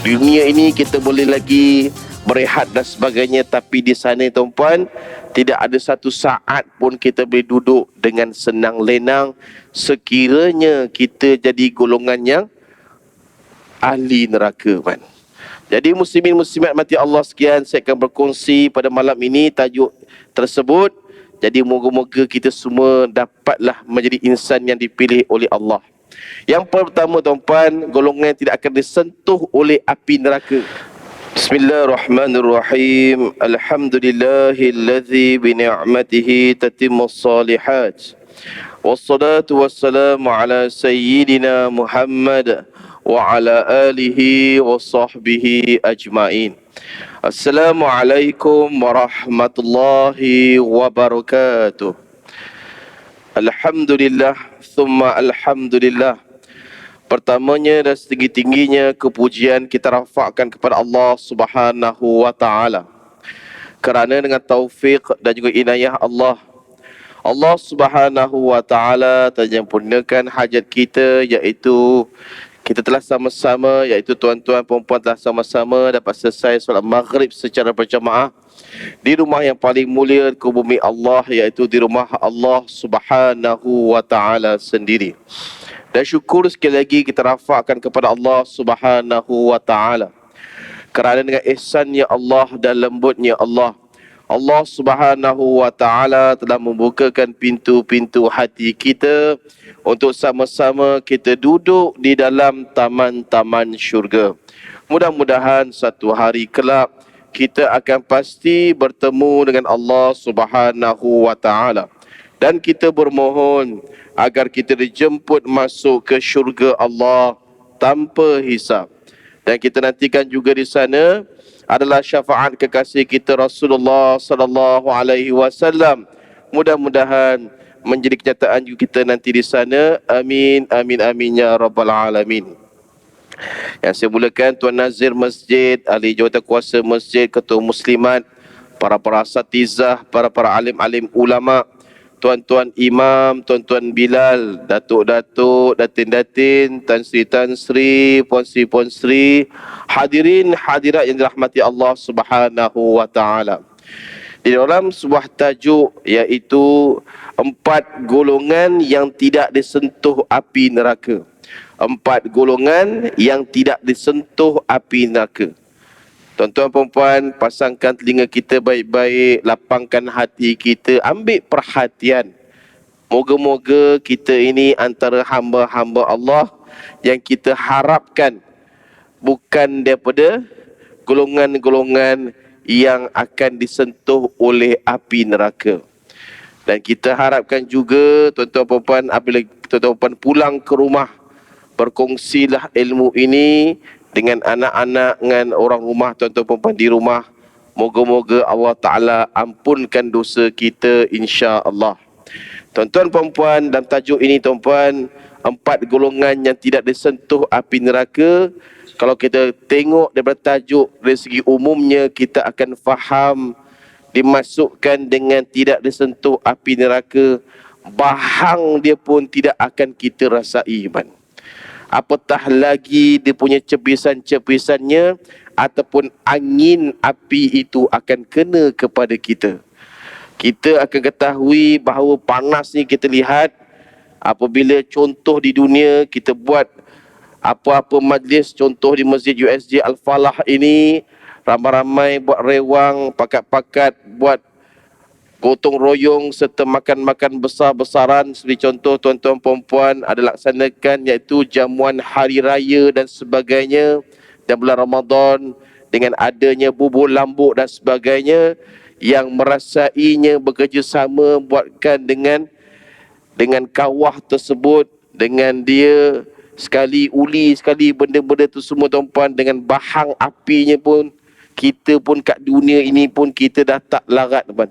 Di dunia ini kita boleh lagi berehat dan sebagainya, tapi di sana tuan-puan, tidak ada satu saat pun kita boleh duduk dengan senang lenang sekiranya kita jadi golongan yang ahli neraka, kan. Jadi muslimin muslimat mati Allah sekian, saya akan berkongsi pada malam ini tajuk tersebut. Jadi moga-moga kita semua dapatlah menjadi insan yang dipilih oleh Allah. Yang pertama tuan-puan, golongan yang tidak akan disentuh oleh api neraka. Bismillahirrahmanirrahim. Alhamdulillahillazi bi ni'matihi tatimmus salihat. Wassalatu wassalamu ala sayyidina Muhammad wa ala alihi wa sahbihi ajma'in. Assalamualaikum warahmatullahi wabarakatuh. Alhamdulillah, thumma alhamdulillah. Pertamanya dan setinggi-tingginya kepujian kita rafakkan kepada Allah Subhanahu wa taala. Kerana dengan taufik dan juga inayah Allah, Allah Subhanahu wa taala telah menyempurnakan hajat kita, iaitu kita telah sama-sama, iaitu tuan-tuan perempuan telah sama-sama dapat selesai solat maghrib secara berjamaah di rumah yang paling mulia ke bumi Allah, iaitu di rumah Allah Subhanahu wa taala sendiri. Dan syukur sekali lagi kita rafakkan kepada Allah Subhanahu wa taala kerana dengan ihsannya Allah dan lembutnya Allah, Allah Subhanahu wa taala telah membukakan pintu-pintu hati kita untuk sama-sama kita duduk di dalam taman-taman syurga. Mudah-mudahan satu hari kelak kita akan pasti bertemu dengan Allah Subhanahu wa taala. Dan kita bermohon agar kita dijemput masuk ke syurga Allah tanpa hisab. Dan kita nantikan juga di sana adalah syafaat kekasih kita Rasulullah sallallahu alaihi wasallam. Mudah-mudahan menjadi kenyataan juga kita nanti di sana. Amin amin amin ya rabbal alamin. Yang saya mulakan Tuan Nazir Masjid, ahli jawatan kuasa masjid, ketua muslimat, para asatizah, para alim-alim ulama, tuan-tuan imam, tuan-tuan Bilal, datuk-datuk, datin-datin, Tan Sri, Puan Sri, hadirin hadirat yang dirahmati Allah Subhanahu wa taala. Di dalam sebuah tajuk, iaitu 4 golongan yang tidak disentuh api neraka. 4 golongan yang tidak disentuh api neraka. Tuan-tuan perempuan, pasangkan telinga kita baik-baik, lapangkan hati kita, ambil perhatian. Moga-moga kita ini antara hamba-hamba Allah yang kita harapkan bukan daripada golongan-golongan yang akan disentuh oleh api neraka. Dan kita harapkan juga tuan-tuan perempuan, apabila tuan-tuan perempuan pulang ke rumah, berkongsilah ilmu ini dengan anak-anak, dengan orang rumah, tuan-tuan perempuan di rumah. Moga-moga Allah Ta'ala ampunkan dosa kita insya-Allah. Tuan-tuan perempuan, dalam tajuk ini tuan-puan, 4 golongan yang tidak disentuh api neraka. Kalau kita tengok daripada tajuk dari segi umumnya, kita akan faham dimasukkan dengan tidak disentuh api neraka, bahang dia pun tidak akan kita rasai, man. Apatah lagi dia punya cepisan-cepisannya ataupun angin api itu akan kena kepada kita. Kita akan ketahui bahawa panas ni kita lihat apabila contoh di dunia kita buat apa-apa majlis, contoh di Masjid USJ Al-Falah ini, ramai-ramai buat rewang, pakat-pakat buat gotong royong serta makan-makan besar-besaran. Seperti contoh tuan-tuan perempuan ada laksanakan, iaitu jamuan hari raya dan sebagainya dan bulan Ramadan, dengan adanya bubur lambuk dan sebagainya, yang merasainya bekerjasama buatkan dengan kawah tersebut, dengan dia sekali uli, sekali benda-benda tu semua tuan-puan, dengan bahang apinya pun, kita pun kat dunia ini pun kita dah tak larat, tuan.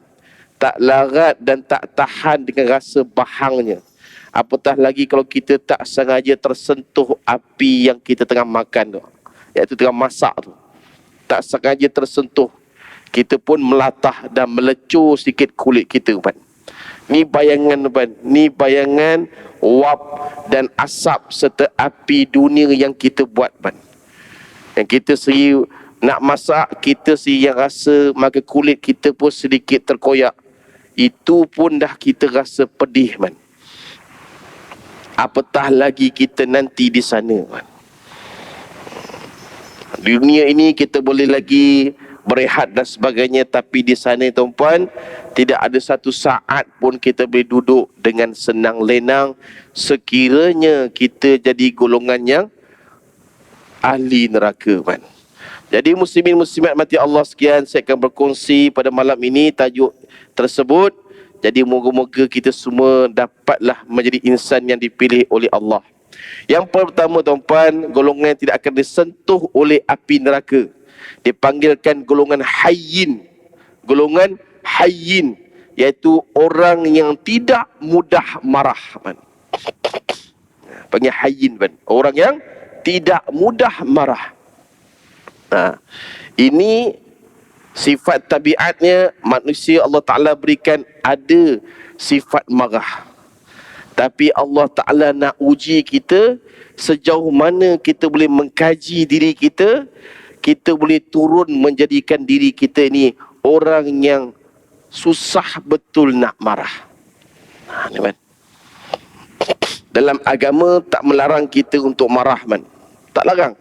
Tak larat dan tak tahan dengan rasa bahangnya. Apatah lagi kalau kita tak sengaja tersentuh api yang kita tengah makan tu, iaitu tengah masak tu. Tak sengaja tersentuh, kita pun melatah dan melecur sikit kulit kita, tuan. Ni bayangan, tuan. Ni bayangan wap dan asap serta api dunia yang kita buat, tuan. Yang kita sendiri nak masak, kita sendiri yang rasa, maka kulit kita pun sedikit terkoyak. Itu pun dah kita rasa pedih, man. Apatah lagi kita nanti di sana, man. Di dunia ini kita boleh lagi berehat dan sebagainya, tapi di sana tuan-puan, tidak ada satu saat pun kita boleh duduk dengan senang lenang sekiranya kita jadi golongan yang ahli neraka, man. Jadi muslimin muslimat mati Allah sekian, saya akan berkongsi pada malam ini tajuk tersebut. Jadi moga-moga kita semua dapatlah menjadi insan yang dipilih oleh Allah. Yang pertama tuan-puan, golongan yang tidak akan disentuh oleh api neraka, dipanggilkan golongan hayyin. Golongan hayyin, iaitu orang yang tidak mudah marah, man. Panggil hayyin, man. Orang yang tidak mudah marah. Ini sifat tabiatnya manusia. Allah Ta'ala berikan ada sifat marah, tapi Allah Ta'ala nak uji kita sejauh mana kita boleh mengkaji diri kita. Kita boleh turun menjadikan diri kita ni orang yang susah betul nak marah. Ni, man. Dalam agama tak melarang kita untuk marah, man. Tak larang.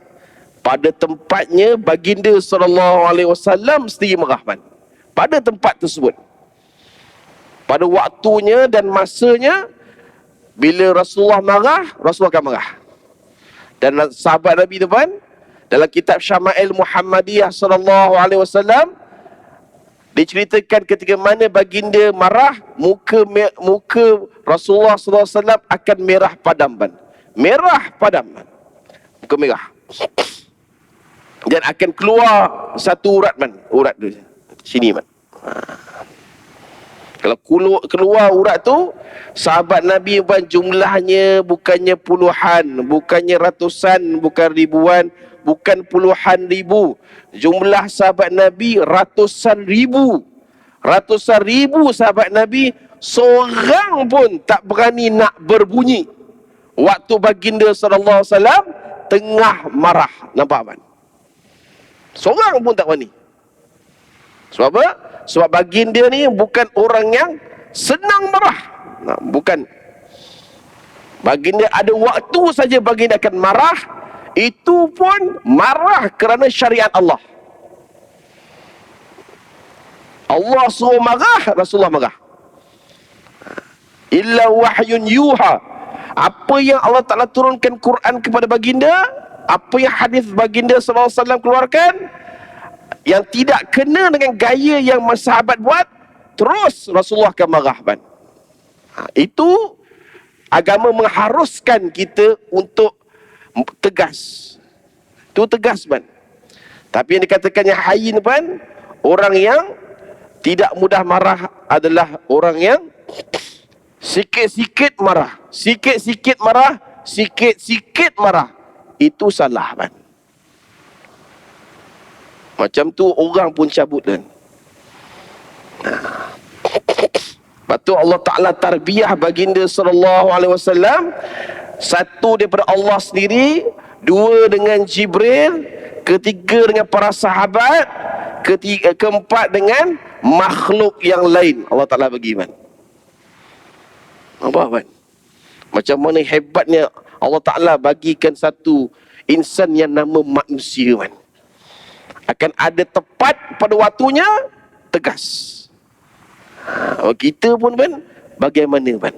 Pada tempatnya baginda SAW sendiri marah, man. Pada tempat tersebut, pada waktunya dan masanya, bila Rasulullah marah, Rasulullah akan marah. Dan sahabat Nabi tu, man, dalam kitab Syama'il Muhammadiyah SAW diceritakan ketika mana baginda marah, muka Rasulullah SAW akan merah padam, man. Merah padam, man. Muka merah. Dan akan keluar satu urat, man. Urat tu sini, man. Kalau keluar urat tu, sahabat Nabi, man, jumlahnya bukannya puluhan, bukannya ratusan, bukan ribuan, bukan puluhan ribu. Jumlah sahabat Nabi ratusan ribu. Ratusan ribu sahabat Nabi, seorang pun tak berani nak berbunyi waktu baginda SAW tengah marah. Nampak, man? Seorang pun tak berani. Sebab apa? Sebab baginda ni bukan orang yang senang marah. Bukan. Baginda ada waktu saja baginda akan marah. Itu pun marah kerana syariat Allah. Allah suruh marah, Rasulullah marah. Illa wahyun yuha. Apa yang Allah Ta'ala turunkan Quran kepada baginda, apa yang hadis baginda SAW keluarkan, yang tidak kena dengan gaya yang sahabat buat, terus Rasulullah akan marah, man. Itu agama mengharuskan kita untuk tegas. Itu tegas, man. Tapi yang dikatakannya hayyin, man, orang yang tidak mudah marah adalah orang yang sikit-sikit marah, sikit-sikit marah, sikit-sikit marah. Itu salah, man. Macam tu orang pun cabut, kan. Lepas tu Allah Ta'ala tarbiyah baginda SAW. Satu daripada Allah sendiri, dua dengan Jibril, ketiga dengan para sahabat, keempat dengan makhluk yang lain. Allah Ta'ala bagi, man. Apa, man? Macam mana hebatnya Allah Ta'ala bagikan satu insan yang nama manusia, man. Akan ada tepat pada waktunya, tegas. Kita pun, man, bagaimana, man?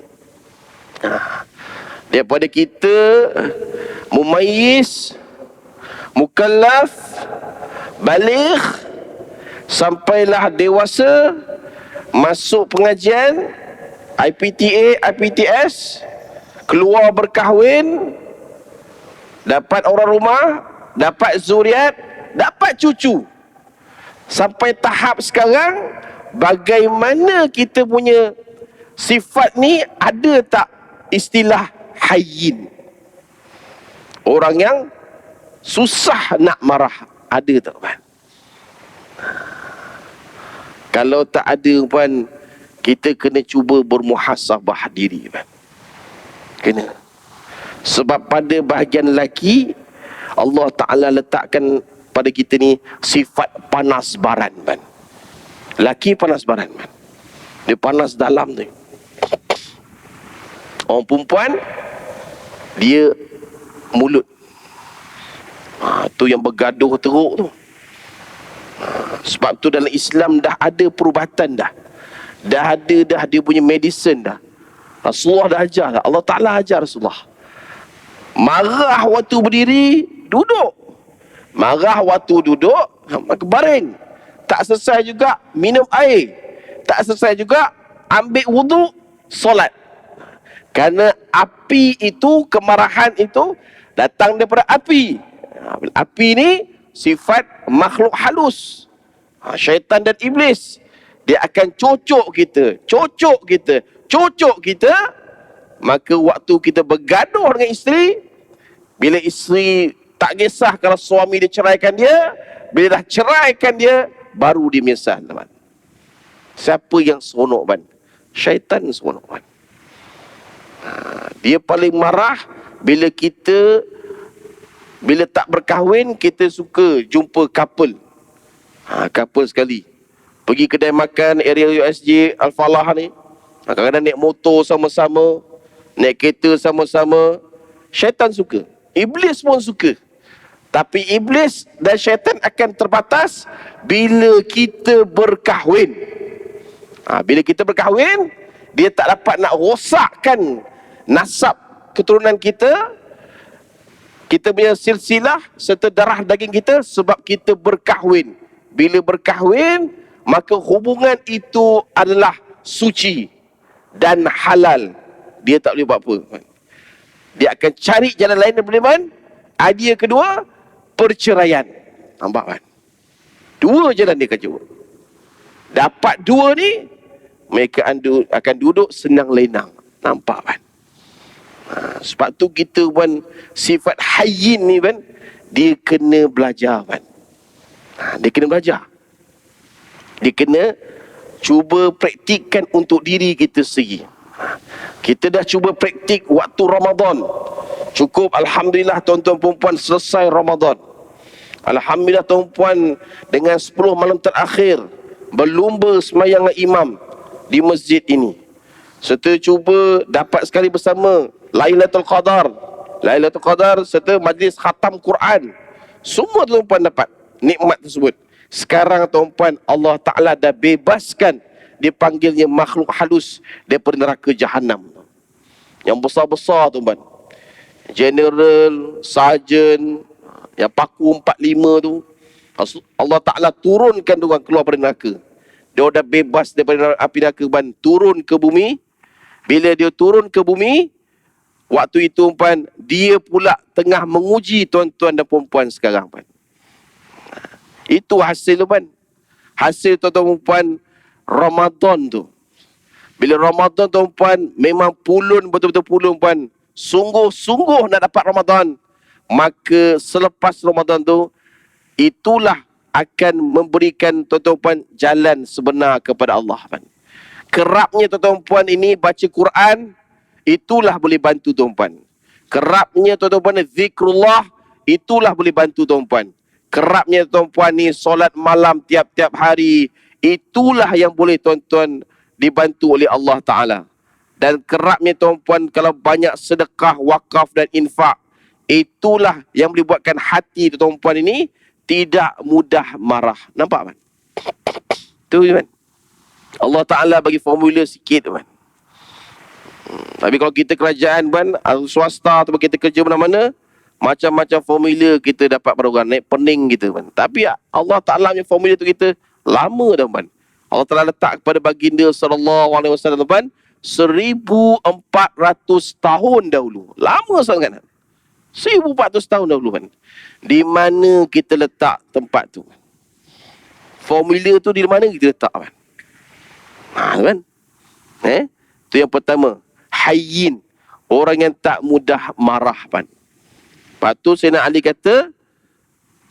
Daripada kita mumayyiz, mukallaf, baligh, sampailah dewasa, masuk pengajian, IPTA, IPTS, keluar berkahwin, dapat orang rumah, dapat zuriat, dapat cucu. Sampai tahap sekarang, bagaimana kita punya sifat ni, ada tak istilah hayyin? Orang yang susah nak marah, ada tak, man? Kalau tak ada, man, kita kena cuba bermuhasabah diri, man. Kena. Sebab pada bahagian lelaki, Allah Ta'ala letakkan pada kita ni sifat panas baran, man. Laki panas baran, man. Dia panas dalam tu. Orang perempuan, dia mulut. Tu yang bergaduh teruk tu. Sebab tu dalam Islam dah ada perubatan dah. Dah ada dia punya medicine dah. Rasulullah dah ajar dah. Allah Ta'ala ajar Rasulullah. Marah waktu berdiri, duduk. Marah waktu duduk, maka baring. Tak selesai juga, minum air. Tak selesai juga, ambil wuduk, solat. Kerana api itu, kemarahan itu datang daripada api. Api ni sifat makhluk halus. Syaitan dan iblis. Dia akan cocok kita. Maka waktu kita bergaduh dengan isteri, bila isteri tak kisah kalau suami dia ceraikan dia, bila dah ceraikan dia, baru dia menyesal, teman. Siapa yang seronok, man? Syaitan seronok, man. Dia paling marah bila tak berkahwin, kita suka jumpa couple. Couple sekali. Pergi kedai makan area USJ Al-Falah ni. Kadang-kadang naik motor sama-sama, naik kereta sama-sama. Syaitan suka. Iblis pun suka. Tapi iblis dan syaitan akan terbatas bila kita berkahwin. Bila kita berkahwin, dia tak dapat nak rosakkan nasab keturunan kita, kita punya silsilah serta darah daging kita, sebab kita berkahwin. Bila berkahwin, maka hubungan itu adalah suci dan halal. Dia tak boleh buat apa. Dia akan cari jalan lain daripada mana? Idea kedua, perceraian. Nampak kan? Dua jalan dia akan cuba. Dapat dua ni, mereka akan duduk senang lenang. Nampak kan? Sebab tu kita kan, sifat hayyin ni kan, dia kena belajar kan. Dia kena belajar. Dia kena cuba praktikkan untuk diri kita sendiri. Kita dah cuba praktik waktu Ramadan. Cukup, Alhamdulillah tuan-tuan perempuan, selesai Ramadan. Alhamdulillah tuan-puan, dengan 10 malam terakhir berlumba semayang imam di masjid ini. Serta cuba dapat sekali bersama Lailatul Qadar. Lailatul Qadar serta majlis khatam Quran. Semua tuan-puan dapat nikmat tersebut. Sekarang tuan-puan, Allah Ta'ala dah bebaskan, dipanggilnya makhluk halus daripada neraka Jahannam. Yang besar-besar tuan-puan, general, sarjan, yang paku 45 tu, Allah Ta'ala turunkan dia orang keluar dari neraka. Dia dah bebas daripada api neraka, turun ke bumi. Bila dia turun ke bumi, waktu itu puan, dia pula tengah menguji tuan-tuan dan puan sekarang, puan. Itu hasil tu, puan. Hasil tuan-tuan puan Ramadan tu. Bila Ramadan tuan-puan, memang pulun, betul-betul pulun, puan. Sungguh-sungguh nak dapat Ramadan. Maka selepas Ramadan tu, itulah akan memberikan tuan-tuan puan jalan sebenar kepada Allah, puan. Kerapnya tuan-tuan puan ini baca Quran, itulah boleh bantu tuan-puan. Kerapnya tuan-tuan puan zikrullah, itulah boleh bantu tuan-puan. Kerapnya tuan-puan ni solat malam tiap-tiap hari, itulah yang boleh tuan-tuan dibantu oleh Allah Ta'ala. Dan kerapnya tuan-puan kalau banyak sedekah, wakaf dan infak, itulah yang boleh buatkan hati tuan-puan ini tidak mudah marah. Nampak kan? Tu kan? Allah Ta'ala bagi formula sikit kan? Tapi kalau kita kerajaan kan, swasta atau kita kerja mana-mana, macam-macam formula kita dapat pada orang, naik pening kita kan. Tapi Allah Ta'ala punya formula tu kita lama dah kan. Allah Ta'ala letak kepada baginda sallallahu alaihi wasallam kan, 1400 tahun dahulu. Lama sangat. 1400 tahun dahulu kan. Di mana kita letak tempat tu? Formula tu di mana kita letak kan? Kan? Tu yang pertama, hayyin, orang yang tak mudah marah kan. Lepas tu Sayyidina Ali kata,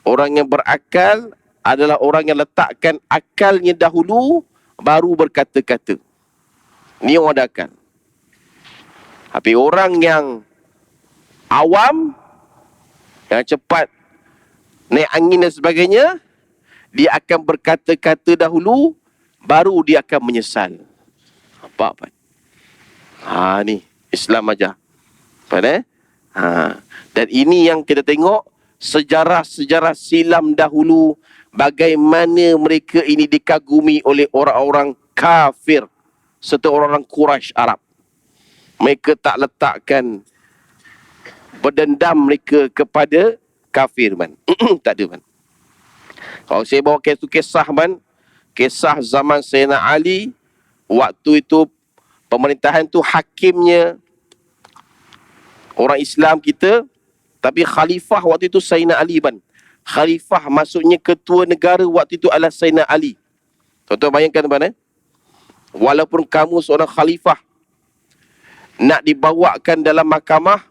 orang yang berakal adalah orang yang letakkan akalnya dahulu baru berkata-kata. Ni orang ada akal. Tapi orang yang awam, yang cepat naik angin dan sebagainya, dia akan berkata-kata dahulu, baru dia akan menyesal. Apa? Ni Islam ajar. Faham? Dan ini yang kita tengok sejarah-sejarah silam dahulu, bagaimana mereka ini dikagumi oleh orang-orang kafir serta orang-orang Quraisy Arab. Mereka tak letakkan berdendam mereka kepada kafir, man. Tak ada, man. Kalau saya bawa kisah, man, kisah zaman Sayyidina Ali, waktu itu pemerintahan tu hakimnya orang Islam kita, tapi khalifah waktu itu Sayyidina Ali, man. Khalifah maksudnya ketua negara waktu itu adalah Sayyidina Ali. Tuan-tuan bayangkan, man, walaupun kamu seorang khalifah, nak dibawakan dalam mahkamah,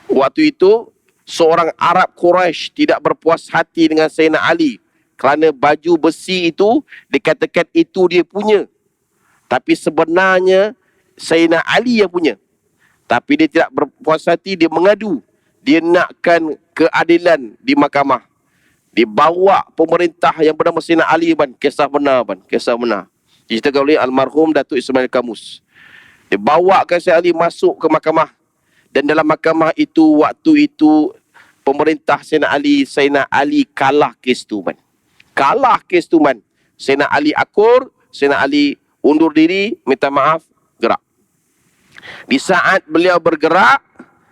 waktu itu seorang Arab Quraisy tidak berpuas hati dengan Sayyidina Ali kerana baju besi itu dikatakan itu dia punya, tapi sebenarnya Sayyidina Ali yang punya. Tapi dia tidak berpuas hati, dia mengadu, dia nakkan keadilan di mahkamah. Dibawa pemerintah yang bernama Sayyidina Ali, ban. Kisah benar, ban. Kisah benar. Diceritakan oleh almarhum Datuk Ismail Kamus. Dibawakan Sayyidina Ali masuk ke mahkamah. Dan dalam mahkamah itu, waktu itu pemerintah Sayyidina Ali kalah kes tu, man. Kalah kes tu, man. Sayyidina Ali akur, Sayyidina Ali undur diri, minta maaf, gerak. Di saat beliau bergerak,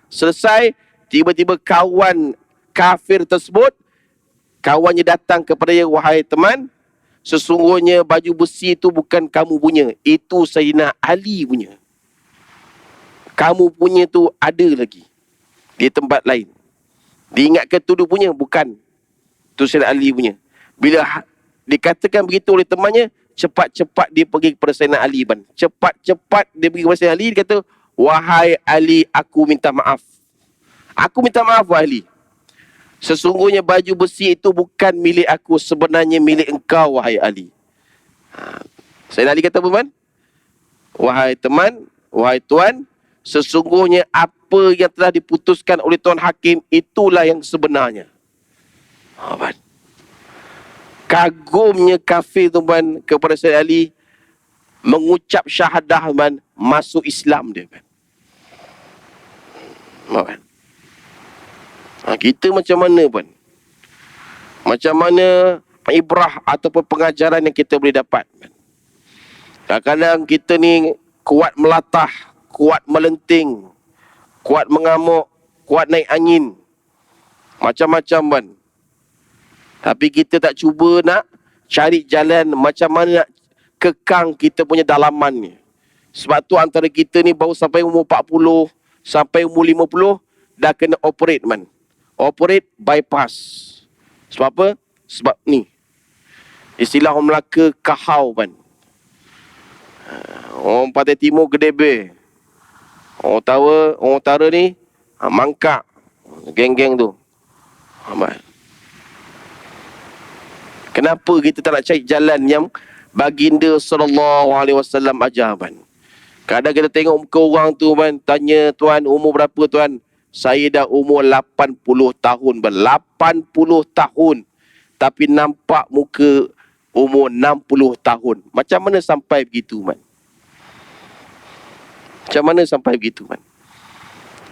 selesai, tiba-tiba kawan kafir tersebut, kawannya datang kepada dia, wahai teman, sesungguhnya baju besi itu bukan kamu punya, itu Sayyidina Ali punya. Kamu punya tu ada lagi di tempat lain. Diingatkan tu dia punya, bukan. Tu Sayyidina Ali punya. Bila dikatakan begitu oleh temannya, cepat-cepat dia pergi kepada Sayyidina Ali, ban. Cepat-cepat dia pergi kepada Sayyidina Ali, dia kata, wahai Ali, aku minta maaf. Aku minta maaf, wahai Ali. Sesungguhnya baju besi itu bukan milik aku, sebenarnya milik engkau, wahai Ali. Sayyidina Ali kata apa, man? Wahai teman, wahai tuan, sesungguhnya apa yang telah diputuskan oleh Tuan Hakim, itulah yang sebenarnya. Kagumnya kafir, tuan, kepada Sayyidina Ali, mengucap syahadah, man, masuk Islam dia, man. Kita macam mana, pun? Macam mana ibrah ataupun pengajaran yang kita boleh dapat, man? Kadang-kadang kita ni kuat melatah, kuat melenting, kuat mengamuk, kuat naik angin, macam-macam, man. Tapi kita tak cuba nak cari jalan macam mana nak kekang kita punya dalaman ni. Sebab tu antara kita ni baru sampai umur 40, sampai umur 50, dah kena operate, man. Operate bypass. Sebab apa? Sebab ni, istilah orang Melaka, kahau, man. Orang Pantai Timur, gedebe. Orang utara ni, mangkak. Geng-geng tu. Kenapa kita tak nak cari jalan yang baginda SAW ajar, man? Kadang kita tengok muka orang tu, man, tanya, tuan, umur berapa, tuan? Saya dah umur 80 tahun, man. 80 tahun. Tapi nampak muka umur 60 tahun. Macam mana sampai begitu, man? Macam mana sampai begitu, man?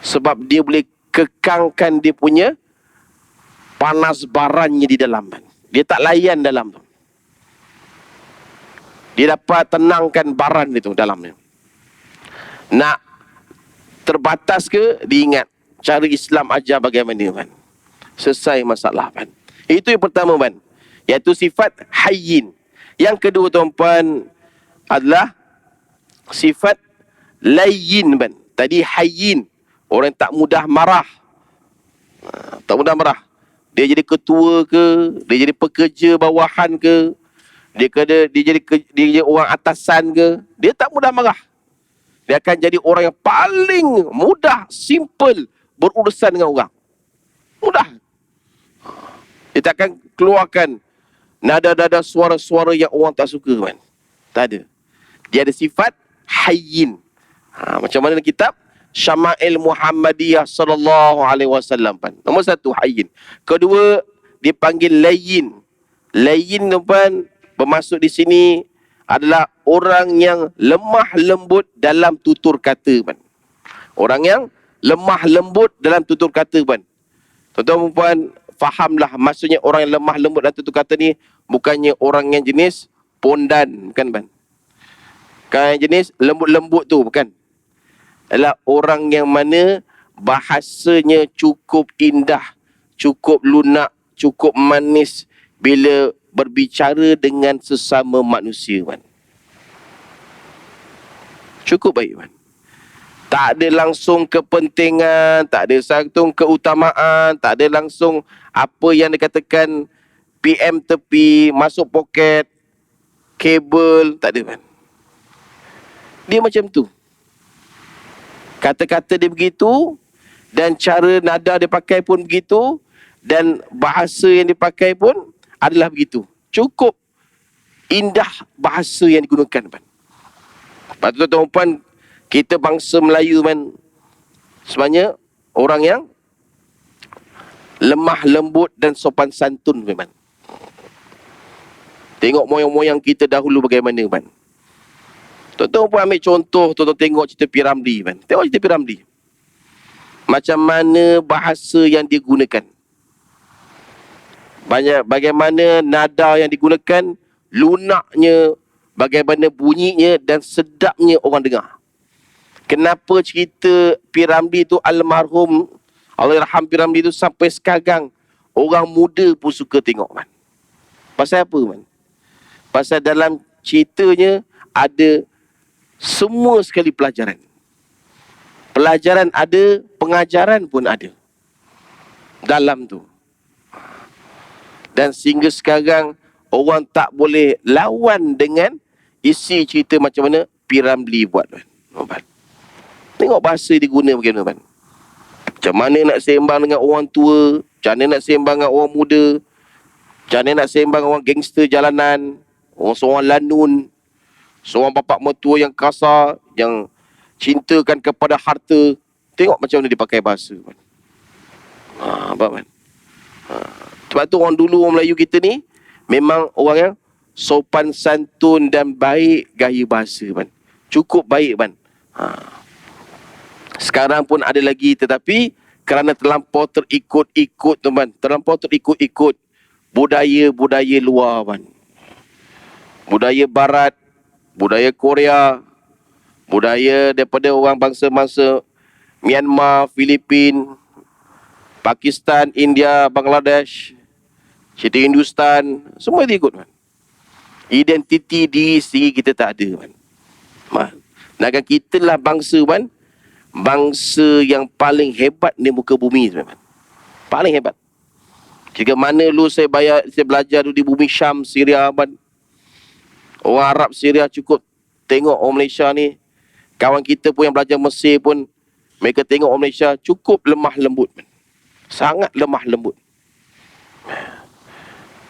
Sebab dia boleh kekangkan dia punya panas barannya di dalam, man. Dia tak layan dalam tu. Dia dapat tenangkan baran itu dalamnya. Nak terbatas ke, diingat cara Islam ajar bagaimana, man. Selesai masalah, man. Itu yang pertama, man, iaitu sifat hayyin. Yang kedua, tuan-puan, adalah sifat layyin, man. Tadi hayyin, orang tak mudah marah. Tak mudah marah. Dia jadi ketua ke, dia jadi pekerja bawahan ke, dia jadi orang atasan ke, dia tak mudah marah. Dia akan jadi orang yang paling mudah, simple berurusan dengan orang. Mudah. Dia tak akan keluarkan nada-nada suara-suara yang orang tak suka, kan? Tak ada. Dia ada sifat hayyin. Macam mana dalam kitab? Syama'il Muhammadiyah sallallahu alaihi wasallam pan. Nombor satu hayyin. Kedua dipanggil layyin. Layyin tuan bermaksud di sini adalah orang yang lemah lembut dalam tutur kata pan. Orang yang lemah lembut dalam tutur kata pan. Tuan-tuan puan fahamlah maksudnya orang yang lemah lembut dalam tutur kata ni bukannya orang yang jenis pondan, bukan pan. Kan jenis lembut-lembut tu bukan. Adalah orang yang mana bahasanya cukup indah, cukup lunak, cukup manis bila berbicara dengan sesama manusia kan. Cukup baik kan. Tak ada langsung kepentingan, tak ada langsung keutamaan, tak ada langsung apa yang dikatakan PM tepi, masuk poket, kabel, tak ada kan. Dia macam tu. Kata-kata dia begitu dan cara nada dia pakai pun begitu dan bahasa yang dipakai pun adalah begitu. Cukup indah bahasa yang digunakan pan. Patut tuan puan, kita bangsa Melayu man, sebenarnya orang yang lemah lembut dan sopan santun memang. Tengok moyang-moyang kita dahulu bagaimana man. Tuan-tuan pun ambil contoh, tuan-tuan tengok cerita P. Ramlee kan. Tengok cerita P. Ramlee. Macam mana bahasa yang digunakan. Bagaimana nada yang digunakan, lunaknya, bagaimana bunyinya dan sedapnya orang dengar. Kenapa cerita P. Ramlee tu almarhum, Allahyarham P. Ramlee tu sampai sekarang orang muda pun suka tengok man. Pasal apa man? Pasal dalam ceritanya ada semua sekali pelajaran. Pelajaran ada, pengajaran pun ada dalam tu. Dan sehingga sekarang orang tak boleh lawan dengan isi cerita macam mana P. Ramlee buat. Tengok bahasa dia guna bagaimana man. Macam mana nak sembang dengan orang tua, macam mana nak sembang dengan orang muda, macam mana nak sembang dengan orang gangster jalanan, orang seorang lanun, seorang bapak mertua yang kasar, yang cintakan kepada harta. Tengok macam mana dia pakai bahasa man. Apa man? Sebab tu orang dulu, orang Melayu kita ni memang orang yang sopan santun dan baik gaya bahasa man. Cukup baik man. Sekarang pun ada lagi, tetapi kerana terlampau terikut-ikut teman, terlampau terikut-ikut budaya-budaya luar man. Budaya barat, budaya Korea, budaya daripada orang bangsa-bangsa Myanmar, Filipin, Pakistan, India, Bangladesh, cerita Hindustan, semua dia ikut man. Identiti diri sendiri kita tak ada man. Sedangkan kita lah bangsa man, bangsa yang paling hebat di muka bumi man. Paling hebat. Jika mana dulu saya belajar dulu di bumi Syam, Syria man. Orang Arab Syria cukup tengok orang Malaysia ni. Kawan kita pun yang belajar Mesir pun, mereka tengok orang Malaysia cukup lemah lembut. Sangat lemah lembut.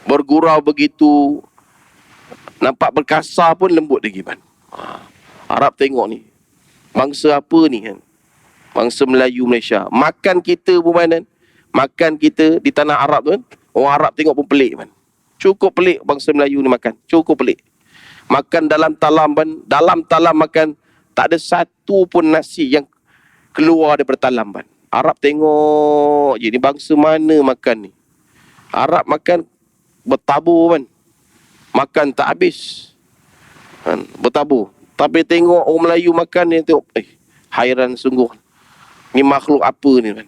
Bergurau begitu, nampak berkasar pun lembut lagi man. Arab tengok ni, bangsa apa ni kan? Bangsa Melayu Malaysia. Makan kita pun man, makan kita di tanah Arab tu kan, orang Arab tengok pun pelik man. Cukup pelik bangsa Melayu ni makan, cukup pelik. Makan dalam talam ban, dalam talam makan, tak ada satu pun nasi yang keluar daripada talam ban. Arab tengok je, ni bangsa mana makan ni. Arab makan bertabur kan, makan tak habis kan, bertabur. Tapi tengok orang Melayu makan ni, tengok hairan sungguh, ni makhluk apa ni kan.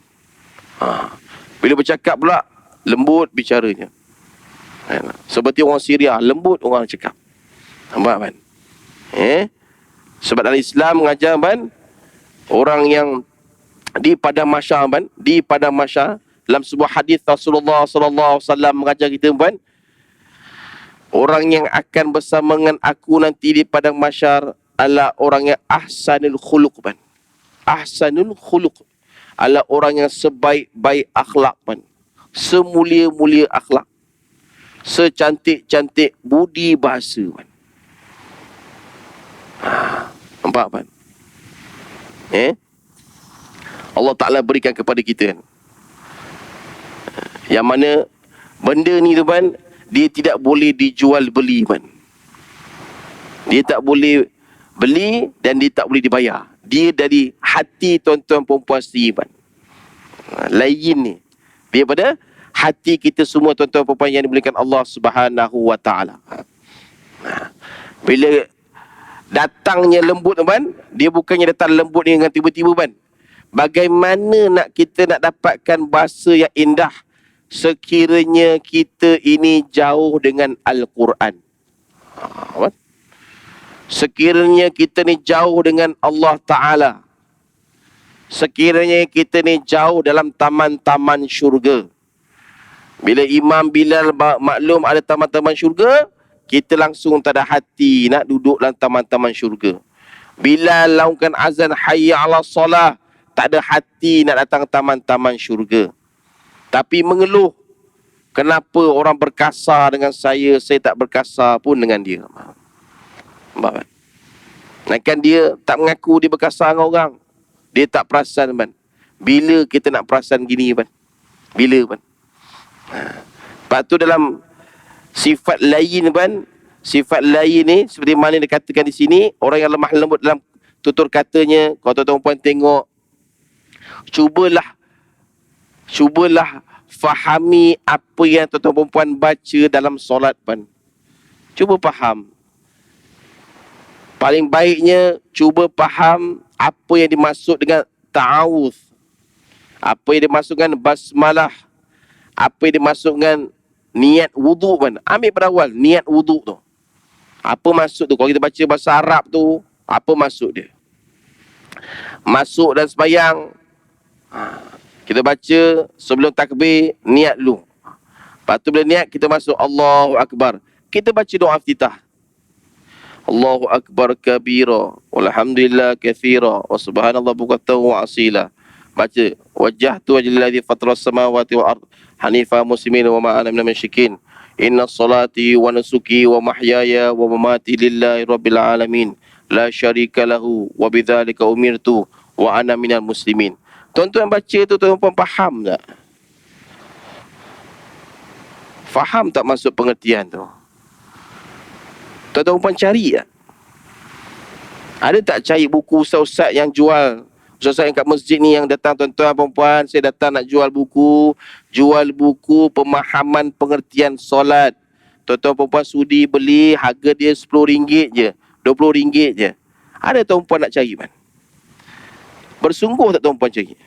Bila bercakap pula lembut bicaranya kan? Seperti orang Syria, lembut orang cakap. Nampak kan? Sebab dalam Islam mengajar kan, orang yang di padang mahsyar kan, di padang mahsyar, dalam sebuah hadis Rasulullah sallallahu alaihi wasallam mengajar kita kan, orang yang akan bersama dengan aku nanti di padang mahsyar adalah orang yang ahsanul khuluq kan. Ahsanul khuluq adalah orang yang sebaik-baik akhlak kan. Semulia-mulia akhlak. Secantik-cantik budi bahasa kan. Nampak kan? Allah Ta'ala berikan kepada kita. Yang mana benda ni tuan, dia tidak boleh dijual beli tuan. Dia tak boleh beli dan dia tak boleh dibayar. Dia dari hati tuan-tuan perempuan sendiri tuan. Lain ni daripada hati kita semua tuan-tuan perempuan yang dimuliakan Allah Subhanahu wa taala. Bila datangnya lembut tuan, dia bukannya datang lembut ni dengan tiba-tiba tuan. Bagaimana nak kita nak dapatkan bahasa yang indah sekiranya kita ini jauh dengan Al-Quran. Sekiranya kita ni jauh dengan Allah Ta'ala. Sekiranya kita ni jauh dalam taman-taman syurga. Bila Imam Bilal maklum ada taman-taman syurga, kita langsung tak ada hati nak duduk dalam taman-taman syurga. Bilal laungkan azan hayya ala salah, tak ada hati nak datang taman-taman syurga. Tapi mengeluh, kenapa orang berkasar dengan saya tak berkasar pun dengan dia. Nampak kan? Kan dia tak mengaku dia berkasar dengan orang. Dia tak perasan man. Bila kita nak perasan gini man? Bila man? Lepas tu dalam sifat lain man, sifat lain ni seperti mana dikatakan di sini, orang yang lemah lembut dalam tutur katanya. Kalau tuan-tuan puan tengok, cubalah fahami apa yang tuan-tuan perempuan baca dalam solat man. Cuba faham. Paling baiknya cuba faham apa yang dimaksud dengan ta'awudz, apa yang dimaksud dengan basmalah, apa yang dimaksud dengan niat wuduk kan. Ambil pada awal niat wuduk tu. Apa maksud tu? Kalau kita baca bahasa Arab tu, apa maksud dia? Masuk dan sembahyang, kita baca sebelum takbir, niat dulu. Lepas tu bila niat, kita masuk Allahu Akbar. Kita baca doa iftitah. Allahu Akbar kabira, walhamdulillah kathira, wa subhanallah bukratan wa asila. Baca, wajjahtu wajhal ladzi fatara samawati wal ard hanifa muslimin wa ma ana minal musyrikin. Inna salati wa nusuki wa mahyaya wa mamati lillahi rabbil alamin. La syarika lahu wa bidzalika umirtu wa ana minal muslimin. Tuan-tuan baca tu, tuan-tuan faham tak? Faham tak maksud pengertian tu? Tuan-tuan perempuan cari tak? Ada tak cari buku ustaz-ustaz yang jual? Ustaz-ustaz yang kat masjid ni yang datang, tuan-tuan perempuan, saya datang nak jual buku pemahaman pengertian solat. Tuan-tuan perempuan sudi beli, harga dia RM10 je, RM20 je. Ada tuan-tuan nak cari man? Bersungguh tak tuan-tuan cari?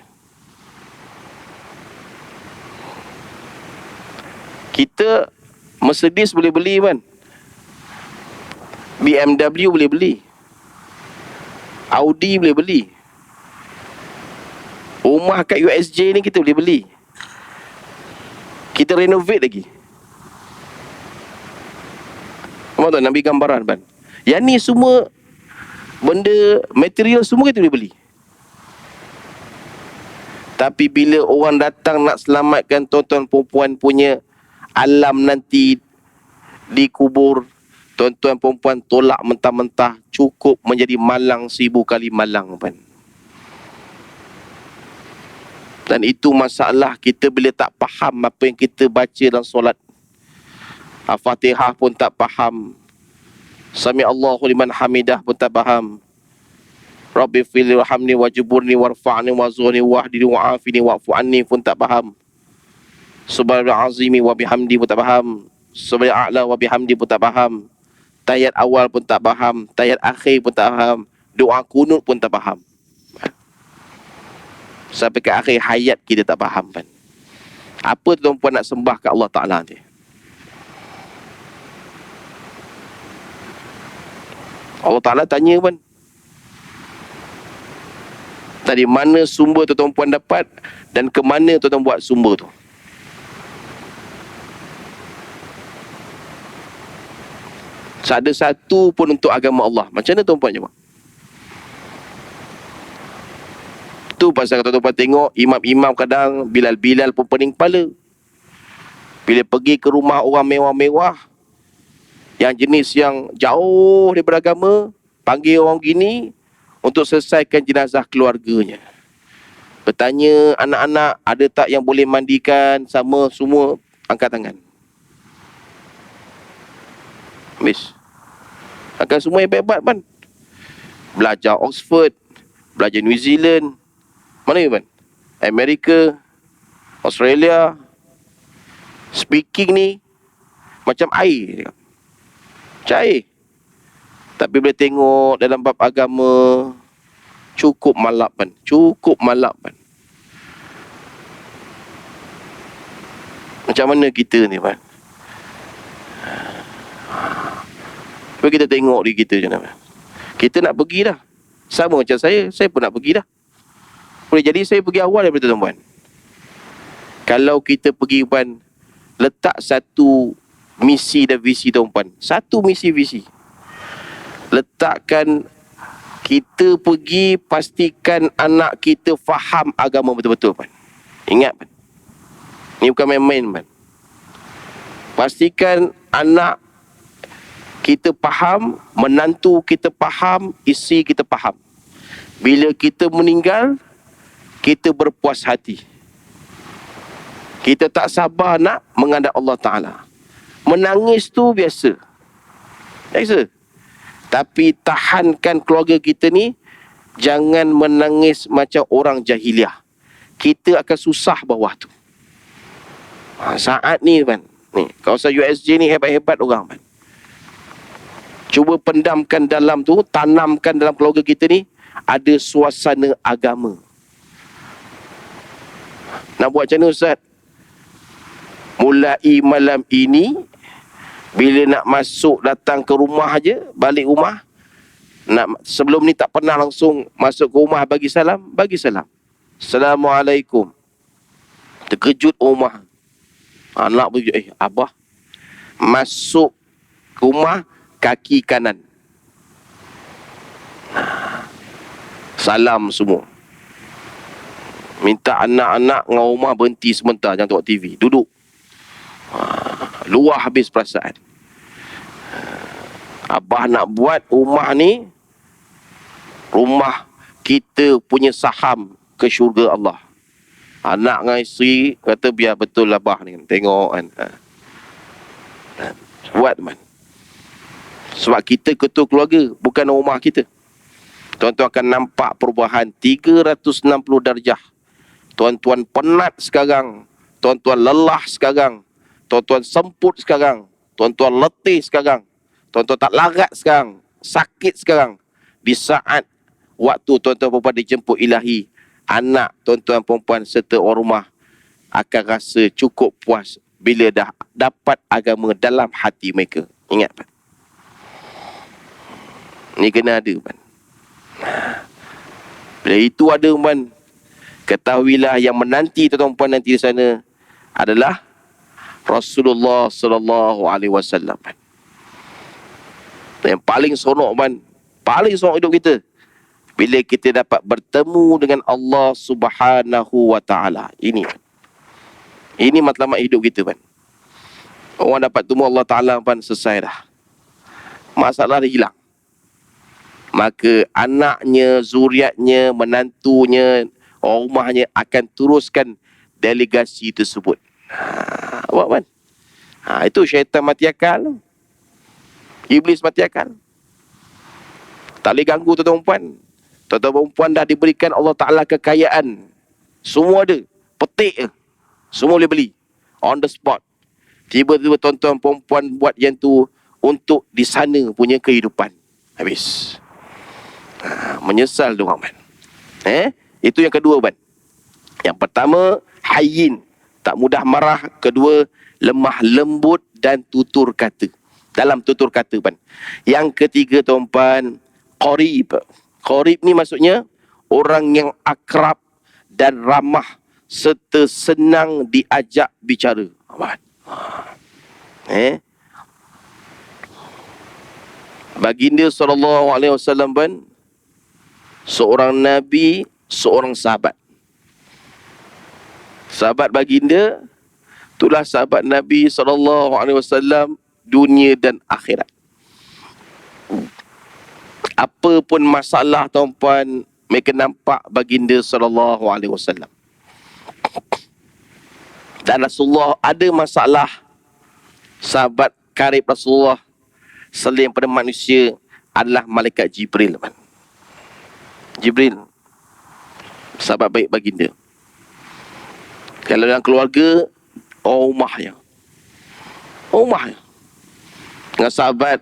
Kita Mercedes boleh beli man, BMW boleh beli, Audi boleh beli, rumah kat USJ ni kita boleh beli, kita renovate lagi. Nampak tak? Nabi gambaran kan? Yang ni semua benda material semua kita boleh beli. Tapi bila orang datang nak selamatkan tuan-tuan perempuan punya alam nanti di kubur, tuan-tuan perempuan tolak mentah-mentah, cukup menjadi malang 1000 kali malang kan. Dan itu masalah kita bila tak faham apa yang kita baca dalam solat. Al-Fatihah pun tak faham, Sami Allahu liman hamidah pun tak faham, Rabbi fili warhamni wajburni warfa'ni wazuhni wahdini wa'afini wa'fu anni pun tak faham, Subhanal azimi wa bihamdi pun tak faham, Subhanal a'la wa bihamdi pun tak faham, tahiyat awal pun tak faham, tahiyat akhir pun tak faham, doa kunut pun tak faham. Sampai ke akhir hayat kita tak faham kan. Apa tuan-tuan nak sembah ke Allah Ta'ala nanti? Allah Ta'ala tanya kan, dari mana sumber tuan-tuan dapat dan ke mana tuan-tuan buat sumber tu. Ada satu pun untuk agama Allah. Macam mana tuan-tuan jemaah? Tu pasal tuan-tuan tengok imam-imam kadang Bilal pun pening kepala. Bila pergi ke rumah orang mewah-mewah, yang jenis yang jauh daripada agama, panggil orang gini untuk selesaikan jenazah keluarganya. Bertanya anak-anak, ada tak yang boleh mandikan? Sama semua angkat tangan. Habis. Akan semua hebat-hebat kan? Belajar Oxford, belajar New Zealand. Mana ya, man? Amerika, Australia. Speaking ni macam air. Macam air. Tapi boleh tengok dalam bab agama, cukup malap kan. Cukup malap kan. Macam mana kita ni kan? Cuba kita tengok diri kita je nak. Kita nak pergi dah. Sama macam saya pun nak pergi dah. Boleh jadi saya pergi awal daripada tuan-tuan. Kalau kita pergi kan, letak satu misi dan visi tuan-tuan. Satu misi visi. Letakkan kita pergi, pastikan anak kita faham agama betul-betul kan. Ingat kan. Ini bukan main-main kan. Pastikan anak kita faham, menantu kita faham, isteri kita faham. Bila kita meninggal, kita berpuas hati. Kita tak sabar nak menghadap Allah Ta'ala. Menangis tu biasa. Biasa. Tapi tahankan keluarga kita ni, jangan menangis macam orang jahiliah. Kita akan susah bawah tu. Saat ni kan, ni kawasan USJ ni hebat-hebat orang kan. Cuba pendamkan dalam tu, tanamkan dalam keluarga kita ni ada suasana agama. Nak buat macam mana Ustaz? Mulai malam ini, bila nak masuk datang ke rumah aja, balik rumah, sebelum ni tak pernah langsung masuk ke rumah bagi salam, bagi salam. Assalamualaikum. Terkejut rumah. Anak pergi, abah. Masuk rumah, kaki kanan. Salam semua. Minta anak-anak dengan rumah berhenti sebentar, jangan tengok TV. Duduk. Luar habis perasaan. Abah nak buat rumah ni, rumah kita punya saham ke syurga Allah. Anak dengan isteri kata biar betul abah ni. Tengok kan. Buat man. Sebab kita ketua keluarga, bukan rumah kita. Tuan-tuan akan nampak perubahan 360 darjah. Tuan-tuan penat sekarang. Tuan-tuan lelah sekarang. Tuan-tuan semput sekarang. Tuan-tuan letih sekarang. Tuan-tuan tak larat sekarang. Sakit sekarang. Di saat waktu tuan-tuan perempuan dijemput ilahi, anak tuan-tuan perempuan serta orang rumah akan rasa cukup puas bila dah dapat agama dalam hati mereka. Ingat kan? Ni kena ada kan? Bila itu ada kan, ketahuilah yang menanti tuan-tuan perempuan nanti di sana adalah Rasulullah sallallahu alaihi wasallam. Yang paling seronok kan, paling seronok hidup kita bila kita dapat bertemu dengan Allah Subhanahu wa taala. Ini matlamat hidup kita kan. Orang dapat temu Allah Taala kan, selesai dah. Masalah dah hilang. Maka anaknya, zuriatnya, menantunya, orang rumahnya akan teruskan delegasi tersebut. Buat kan? Itu syaitan mati akal. Iblis mati akal. Tak boleh ganggu tuan-tuan perempuan. Tuan-tuan perempuan dah diberikan Allah Ta'ala kekayaan. Semua ada. Petik je. Semua boleh beli. On the spot. Tiba-tiba tuan-tuan perempuan buat yang tu untuk di sana punya kehidupan. Habis. Menyesal tu orang. Itu yang kedua ban. Yang pertama, hayyin, tak mudah marah. Kedua, lemah lembut dan tutur kata. Dalam tutur kata ban. Yang ketiga tuan-tuan, qarib. Qarib ni maksudnya orang yang akrab dan ramah serta senang diajak bicara. Baginda SAW ban, seorang Nabi, seorang sahabat. Sahabat baginda, itulah sahabat Nabi SAW dunia dan akhirat. Apa pun masalah tuan-puan, mereka nampak baginda sallallahu alaihi wasallam. Dan Rasulullah ada masalah, sahabat karib Rasulullah selain pada manusia adalah malaikat Jibril. Jibril, sahabat baik baginda. Kalau dalam keluarga, rumahnya. Dengan sahabat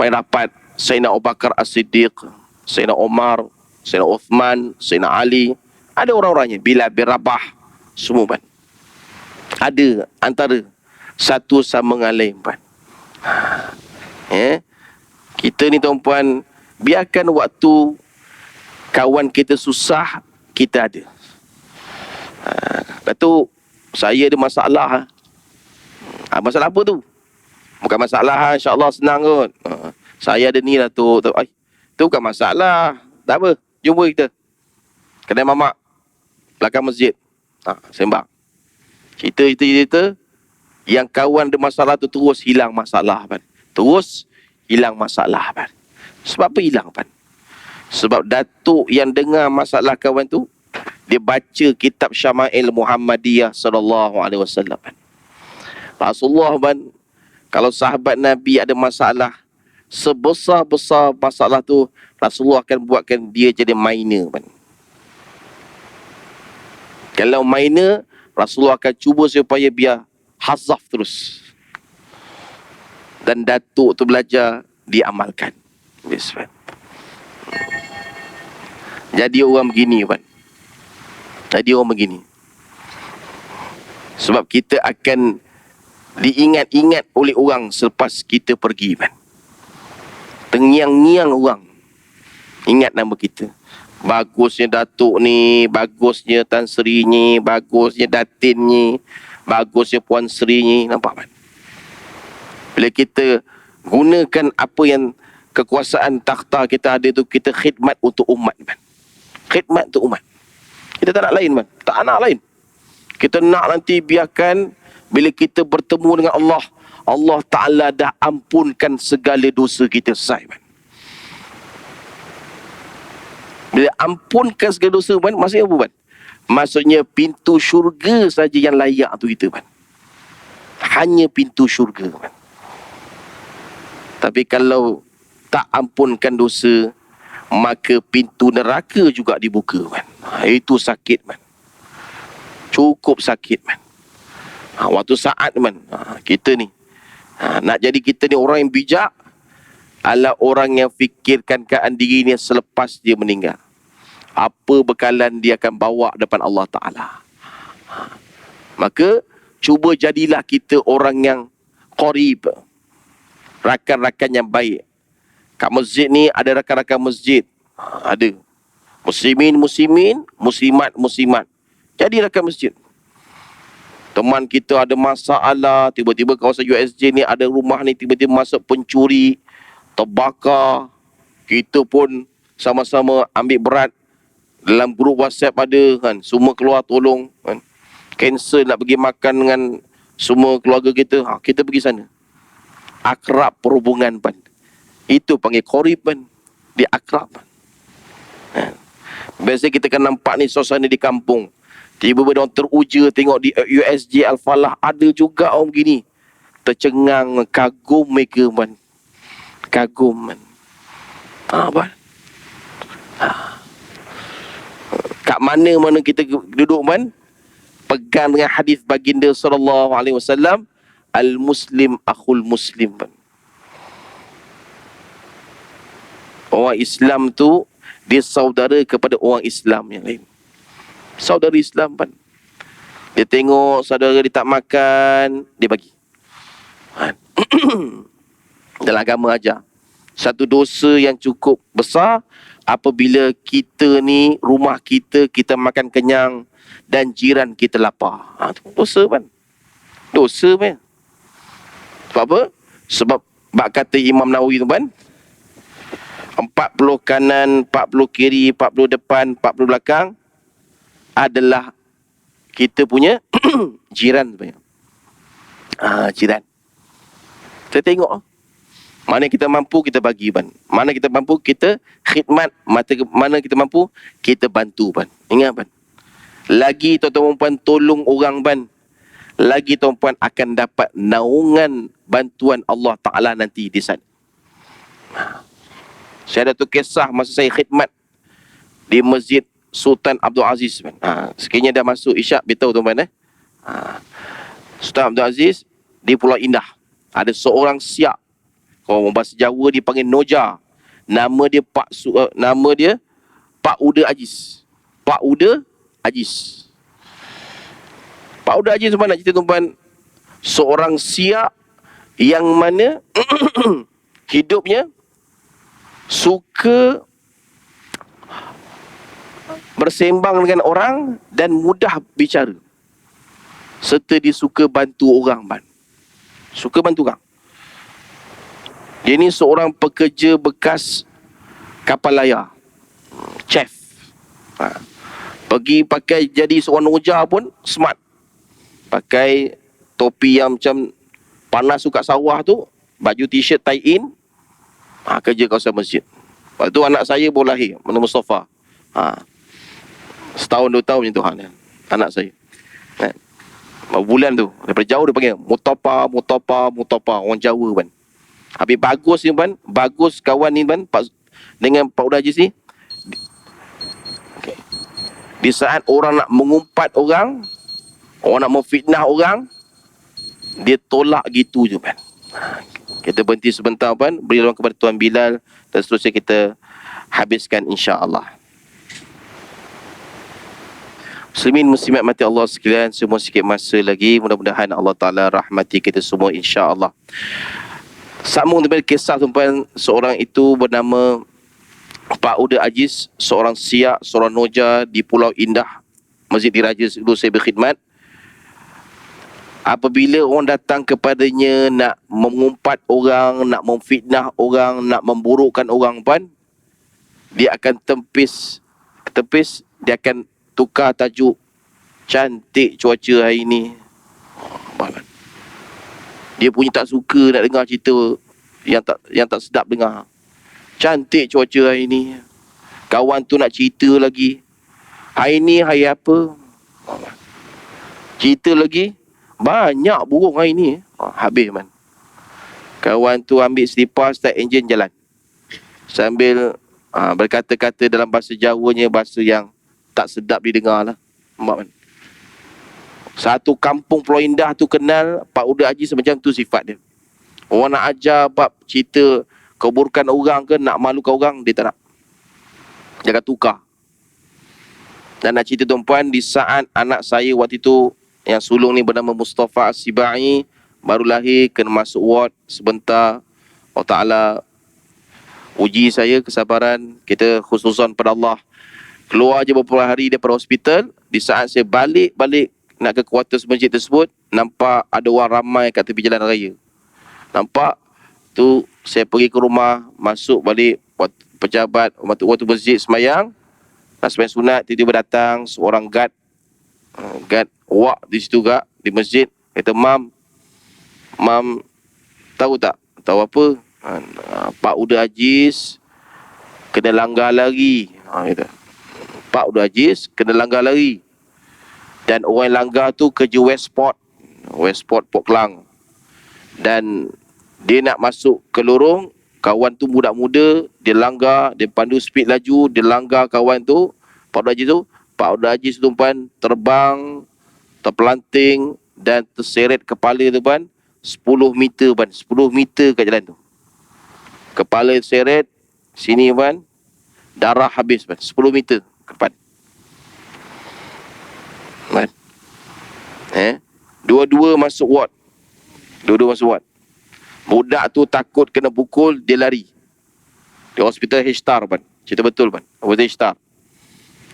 paling rapat, Sayyidina Abu Bakar As-Siddiq, Sayyidina Umar, Sayyidina Uthman, Sayyidina Ali. Ada orang-orangnya, Bilal bin Rabah, semua kan. Ada antara satu sama dengan lain kan. Kita ni tuan-puan, biarkan waktu kawan kita susah, kita ada. Datuk, saya ada masalah. Masalah apa tu? Bukan masalah, insyaAllah senang kot. Saya ada ni lah tu. Tu bukan masalah. Tak apa, jumpa kita. Kedai mamak, belakang masjid. Sembang. Cerita. Yang kawan ada masalah tu terus hilang masalah kan. Sebab apa hilang kan? Sebab datuk yang dengar masalah kawan tu, dia baca kitab Syama'il Muhammadiyah sallallahu alaihi wasallam. Rasulullah kalau sahabat Nabi ada masalah, sebesar-besar masalah tu, Rasulullah akan buatkan dia jadi minor. Kalau minor, Rasulullah akan cuba supaya biar hazaf terus. Dan datuk tu belajar, diamalkan. Jadi orang begini sebab kita akan diingat-ingat oleh orang selepas kita pergi Tengiang-ngiang orang ingat nama kita. Bagusnya datuk ni, bagusnya Tan Sri ni, bagusnya Datin ni, bagusnya Puan Sri ni. Nampak kan? Bila kita gunakan apa yang kekuasaan takhta kita ada tu, kita khidmat untuk umat khidmat untuk umat. Kita tak nak lain tak nak lain. Kita nak nanti biarkan bila kita bertemu dengan Allah, Allah Ta'ala dah ampunkan segala dosa kita selesai Bila ampunkan segala dosa maksudnya apa Maksudnya pintu syurga saja yang layak tu kita Hanya pintu syurga Tapi kalau tak ampunkan dosa, maka pintu neraka juga dibuka Itu sakit Cukup sakit waktu saat kita ni nak jadi kita ni orang yang bijak adalah orang yang fikirkan keadaan dirinya selepas dia meninggal. Apa bekalan dia akan bawa depan Allah Ta'ala. Maka cuba jadilah kita orang yang qarib, rakan-rakan yang baik. Kat masjid ni ada rakan-rakan masjid, ada muslimin, muslimat. Jadi rakan masjid. Teman kita ada masalah, tiba-tiba kawasan USJ ni ada rumah ni, tiba-tiba masuk pencuri, terbakar. Kita pun sama-sama ambil berat. Dalam grup WhatsApp ada kan, semua keluar tolong kan. Cancel nak pergi makan dengan semua keluarga kita, kita pergi sana. Akrab perhubungan itu panggil qarib dia akrab Biasa kita kan nampak ni suasana di kampung, tiba-tiba orang teruja tengok di USJ Al-Falah ada juga orang begini. Tercengang, kagum mereka Kagum kat mana-mana kita duduk pegang dengan hadis baginda sallallahu alaihi wasallam, al-muslim akhul muslim Orang Islam tu dia saudara kepada orang Islam yang lain. Saudara Islam dia tengok saudara dia tak makan, dia bagi. Dalam agama ajar, satu dosa yang cukup besar apabila kita ni, rumah kita makan kenyang dan jiran kita lapar. Dosa Dosa Sebab apa? Sebab bab kata Imam Nawawi tu 40 kanan, 40 kiri, 40 depan, 40 belakang adalah kita punya jiran sebenarnya. Jiran. Saya tengok Mana kita mampu, kita bagi ban. Mana kita mampu, kita khidmat. Mana kita mampu, kita bantu ban. Ingat ban. Lagi tuan-tuan perempuan tolong orang ban, lagi tuan-puan akan dapat naungan bantuan Allah Ta'ala nanti di sana. Saya ada tu kisah masa saya khidmat di Masjid Sultan Abdul Aziz. Sekiranya dah masuk Isyak, beritahu tuan-puan. Sultan Abdul Aziz di Pulau Indah. Ada seorang siak. Kalau bahasa Jawa dipanggil Noja. Nama dia Pak Uda Aziz. Pak Uda Aziz. Pak Uda Aziz tuan-puan, nak cerita tuan-puan, seorang siak yang mana hidupnya suka bersembang dengan orang dan mudah bicara, serta dia suka bantu orang ban. Suka bantu orang. Dia ni seorang pekerja bekas kapal layar, chef. Pergi pakai jadi seorang noja pun smart. Pakai topi yang macam panas tu kat sawah tu, baju t-shirt tie in, kerja kawasan masjid. Lepas tu anak saya baru lahir, nama Mustafa. Setahun 2 tahun macam tu anak saya. Berapa bulan tu, daripada jauh dia panggil Mutapa, orang Jawa kan. Habis bagus ni ban, bagus kawan ni ban dengan Pak Uda Aziz ni. Okay. Di saat orang nak mengumpat orang nak memfitnah orang, dia tolak gitu je ban. Kita berhenti sebentar ban, beri ruang kepada Tuan Bilal, dan seterusnya kita habiskan insya-Allah. Muslimin muslimat mati Allah sekalian, semua sikit masa lagi, mudah-mudahan Allah Ta'ala rahmati kita semua insya-Allah. Sambung daripada kisah tuan-tuan, seorang itu bernama Pak Uda Aziz, seorang siak, seorang noja di Pulau Indah, Masjid Diraja dulu saya berkhidmat. Apabila orang datang kepadanya nak mengumpat orang, nak memfitnah orang, nak memburukkan orang pan, dia akan tepis, dia akan tukar tajuk. Cantik cuaca hari ni. Dia punya tak suka nak dengar cerita yang tak sedap dengar. Cantik cuaca hari ni. Kawan tu nak cerita lagi. Hari ni hari apa? Cerita lagi. Banyak burung hari ni. Habis man. Kawan tu ambil selipar, start enjin jalan. Sambil berkata-kata dalam bahasa Jawanya, bahasa yang tak sedap didengar lah. Nampak man. Satu kampung Pulau Indah tu kenal Pak Uda Aziz macam tu sifat dia. Orang nak ajar bab cerita keburukan orang ke, nak malukan orang, dia tak nak. Dia akan tukar. Dan nak cerita tuan-puan, di saat anak saya waktu itu yang sulung ni bernama Mustafa As-Sibai, baru lahir, kena masuk ward sebentar. Allah Ta'ala uji saya kesabaran. Kita khususan pada Allah. Keluar je beberapa hari daripada hospital. Di saat saya balik nak ke kuartus masjid tersebut, nampak ada orang ramai kat tepi jalan raya. Nampak tu, saya pergi ke rumah, masuk balik, pejabat waktu masjid semayang, nak semayang sunat, tiba-tiba datang seorang guard wak di situ gak di masjid. Kata, Mam, tahu tak? Tahu apa? Pak Uda Aziz kena langgar lari. Kata, Pak Uda Aziz kena langgar lari. Dan orang yang langgar tu kerja Westport Port Klang. Dan dia nak masuk ke lorong, kawan tu budak-muda, dia langgar, dia pandu speed laju, dia langgar kawan tu, Pak Uda Aziz tu pan terbang, terpelanting dan terseret kepala tu pan 10 meter pan, 10 meter kat jalan tu. Kepala terseret sini pan, darah habis pan, 10 meter ke depan. Dua-dua masuk ward. Budak tu takut kena pukul, dia lari. Di hospital H-Star pan. Cerita betul pan. Hospital H-Star.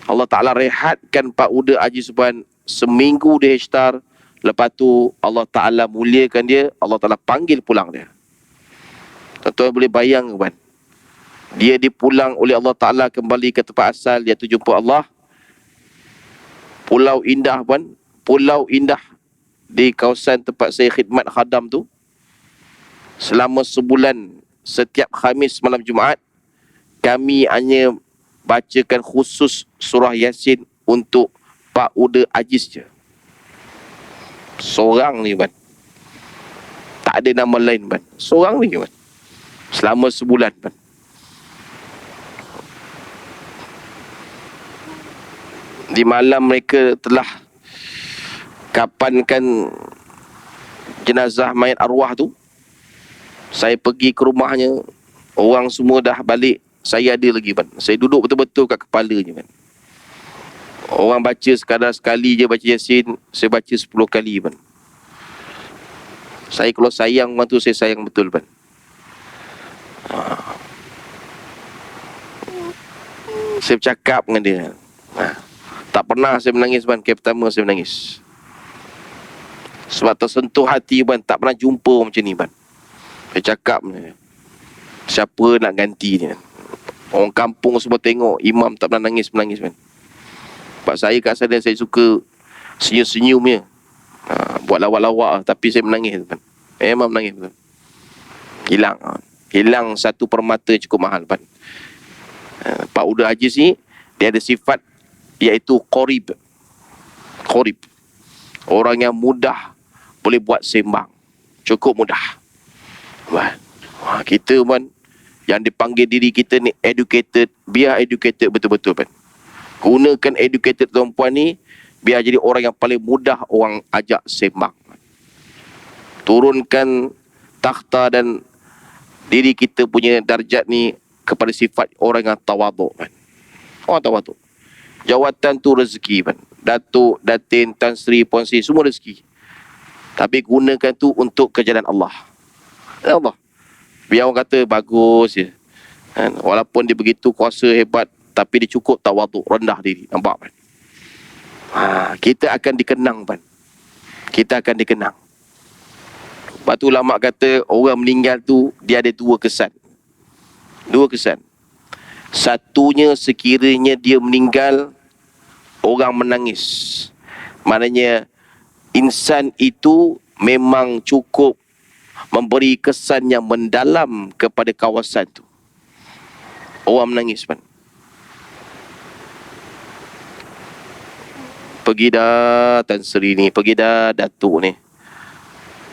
Allah Ta'ala rehatkan Pak Uda Aziz pan seminggu di H-Star. Lepas tu Allah Ta'ala muliakan dia. Allah Ta'ala panggil pulang dia. Tuan-tuan boleh bayang pan. Dia dipulang oleh Allah Ta'ala kembali ke tempat asal, iaitu jumpa Allah. Pulau Indah pan. Pulau Indah di kawasan tempat saya khidmat khadam tu, selama sebulan setiap Khamis malam Jumaat kami hanya bacakan khusus surah Yasin untuk Pak Uda Aziz je. Seorang ni ban. Tak ada nama lain ban. Seorang ni ban. Selama sebulan ban. Di malam mereka telah kapankan jenazah mayat arwah tu, saya pergi ke rumahnya, orang semua dah balik, saya ada lagi ban. Saya duduk betul-betul kat kepalanya ban. Orang baca sekadar sekali je baca Yasin, saya baca 10 kali ban. Saya kalau sayang orang tu, saya sayang betul ban. Saya bercakap dengan dia. Tak pernah saya menangis ban. Kali pertama saya menangis. Sebab tersentuh hati ban. Tak pernah jumpa macam ni ban. Saya cakap, siapa nak ganti ni? Orang kampung semua tengok imam tak pernah nangis-menangis ban. Sebab saya kat sana saya suka senyum-senyumnya. Buat lawak-lawak tapi saya menangis ban. Memang menangis betul. Hilang satu permata cukup mahal ban. Pak Uda Aziz ni dia ada sifat iaitu qorib. Orang yang mudah boleh buat sembang. Cukup mudah. Kita man, yang dipanggil diri kita ni educated, biar educated betul-betul kan. Gunakan educated tuan-puan ni biar jadi orang yang paling mudah orang ajak sembang. Turunkan takhta dan diri kita punya darjat ni kepada sifat orang yang tawaduk kan. Orang tawaduk. Jawatan tu rezeki kan. Datuk, Datin, Tan Sri, Puan Sri, semua rezeki. Tapi gunakan tu untuk kerjaan Allah. Ya Allah. Biar orang kata bagus je. Kan? Walaupun dia begitu kuasa hebat, tapi dia cukup tawaduk, rendah diri. Nampak kan? Kita akan dikenang kan? Kita akan dikenang. Lepas tu ulama kata orang meninggal tu dia ada dua kesan. Satunya sekiranya dia meninggal, orang menangis. Maknanya insan itu memang cukup memberi kesan yang mendalam kepada kawasan tu. Orang menangis kan. Pergi dah Tan Sri ni, pergi dah Datuk ni.